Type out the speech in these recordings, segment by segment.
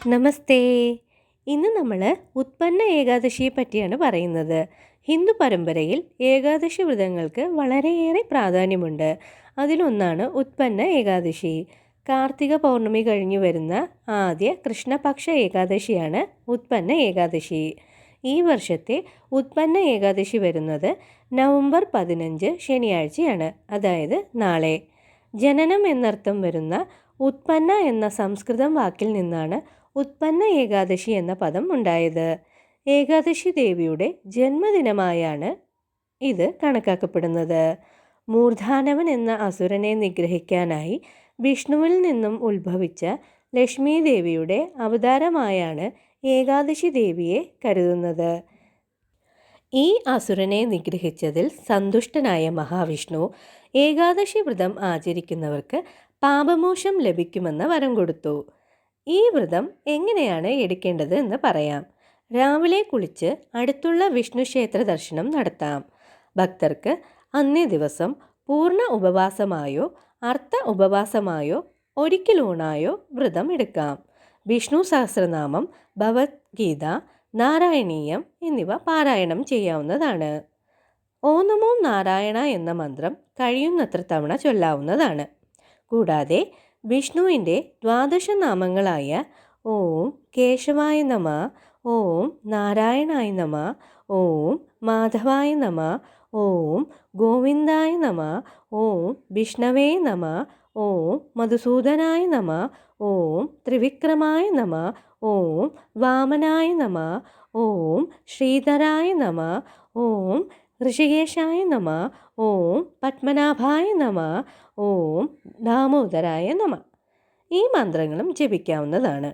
നമസ്തേ. ഇന്ന് നമ്മൾ ഉത്പന്ന ഏകാദശിയെ പറ്റിയാണ് പറയുന്നത്. ഹിന്ദു പരമ്പരയിൽ ഏകാദശി വ്രതങ്ങൾക്ക് വളരെയേറെ പ്രാധാന്യമുണ്ട്. അതിലൊന്നാണ് ഉത്പന്ന ഏകാദശി. കാർത്തിക പൗർണമി കഴിഞ്ഞു വരുന്ന ആദ്യ കൃഷ്ണപക്ഷ ഏകാദശിയാണ് ഉത്പന്ന ഏകാദശി. ഈ വർഷത്തെ ഉത്പന്ന ഏകാദശി വരുന്നത് നവംബർ 15 ശനിയാഴ്ചയാണ്, അതായത് നാളെ. ജനനം എന്നർത്ഥം വരുന്ന ഉത്പന്ന എന്ന സംസ്കൃതം വാക്കിൽ നിന്നാണ് ഉത്പന്ന ഏകാദശി എന്ന പദം ഉണ്ടായത്. ഏകാദശി ദേവിയുടെ ജന്മദിനമായാണ് ഇത് കണക്കാക്കപ്പെടുന്നത്. മൂർധാനവൻ എന്ന അസുരനെ നിഗ്രഹിക്കാനായി വിഷ്ണുവിൽ നിന്നും ഉത്ഭവിച്ച ലക്ഷ്മി ദേവിയുടെ അവതാരമായാണ് ഏകാദശി ദേവിയെ കരുതുന്നത്. ഈ അസുരനെ നിഗ്രഹിച്ചതിൽ സന്തുഷ്ടനായ മഹാവിഷ്ണു ഏകാദശി വ്രതം ആചരിക്കുന്നവർക്ക് പാപമോക്ഷം ലഭിക്കുമെന്ന വരം കൊടുത്തു. ഈ വ്രതം എങ്ങനെയാണ് എടുക്കേണ്ടത് എന്ന് പറയാം. രാവിലെ കുളിച്ച് അടുത്തുള്ള വിഷ്ണു ക്ഷേത്ര ദർശനം നടത്താം. ഭക്തർക്ക് അന്നേ ദിവസം പൂർണ്ണ ഉപവാസമായോ അർത്ഥ ഉപവാസമായോ ഒരിക്കലൂണായോ വ്രതം എടുക്കാം. വിഷ്ണു സഹസ്രനാമം, ഭഗവത്ഗീത, നാരായണീയം എന്നിവ പാരായണം ചെയ്യാവുന്നതാണ്. ഓം നമോ നാരായണ എന്ന മന്ത്രം കഴിയുന്നത്ര തവണ ചൊല്ലാവുന്നതാണ്. കൂടാതെ വിഷ്ണുവിൻ്റെ ദ്വാദശനാമങ്ങളായ ഓം കേശവായ നമ, ഓം നാരായണായ നമ, ഓം മാധവായ നമ, ഓം ഗോവിന്ദായ നമ, ഓം വിഷ്ണവേ നമ, ഓം മധുസൂദനായ നമ, ഓം ത്രിവിക്രമായ നമ, ഓം വാമനായ നമ, ഓം ശ്രീധരായ നമ, ഓം ഋഷികേശായ നമ, ഓം പത്മനാഭായ നമ, ഓം ദാമോദരായ നമ. ഈ മന്ത്രങ്ങളും ജപിക്കാവുന്നതാണ്.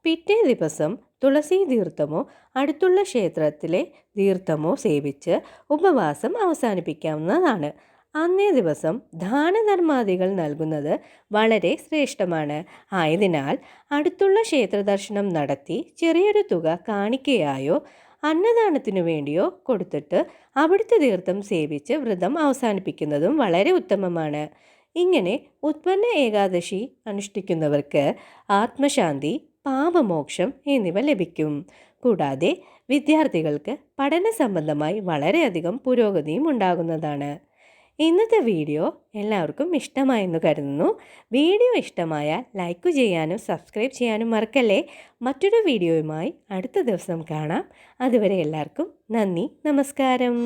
പിറ്റേ ദിവസം തുളസി തീർത്ഥമോ അടുത്തുള്ള ക്ഷേത്രത്തിലെ തീർത്ഥമോ സേവിച്ച് ഉപവാസം അവസാനിപ്പിക്കാവുന്നതാണ്. അന്നേ ദിവസം ദാനധർമാദികൾ നൽകുന്നത് വളരെ ശ്രേഷ്ഠമാണ്. ആയതിനാൽ അടുത്തുള്ള ക്ഷേത്ര ദർശനം നടത്തി ചെറിയൊരു തുക കാണിക്കയായോ അന്നദാനത്തിനു വേണ്ടിയോ കൊടുത്തിട്ട് അവിടുത്തെ തീർത്ഥം സേവിച്ച് വ്രതം അവസാനിപ്പിക്കുന്നതും വളരെ ഉത്തമമാണ്. ഇങ്ങനെ ഉത്പന്ന ഏകാദശി അനുഷ്ഠിക്കുന്നവർക്ക് ആത്മശാന്തി, പാപമോക്ഷം എന്നിവ ലഭിക്കും. കൂടാതെ വിദ്യാർത്ഥികൾക്ക് പഠന സംബന്ധമായി വളരെയധികം പുരോഗതിയും ഉണ്ടാകുന്നതാണ്. ഇന്നത്തെ വീഡിയോ എല്ലാവർക്കും ഇഷ്ടമായെന്ന് കരുതുന്നു. വീഡിയോ ഇഷ്ടമായാൽ ലൈക്ക് ചെയ്യാനും സബ്സ്ക്രൈബ് ചെയ്യാനും മറക്കല്ലേ. മറ്റൊരു വീഡിയോയുമായി അടുത്ത ദിവസം കാണാം. അതുവരെ എല്ലാവർക്കും നന്ദി, നമസ്കാരം.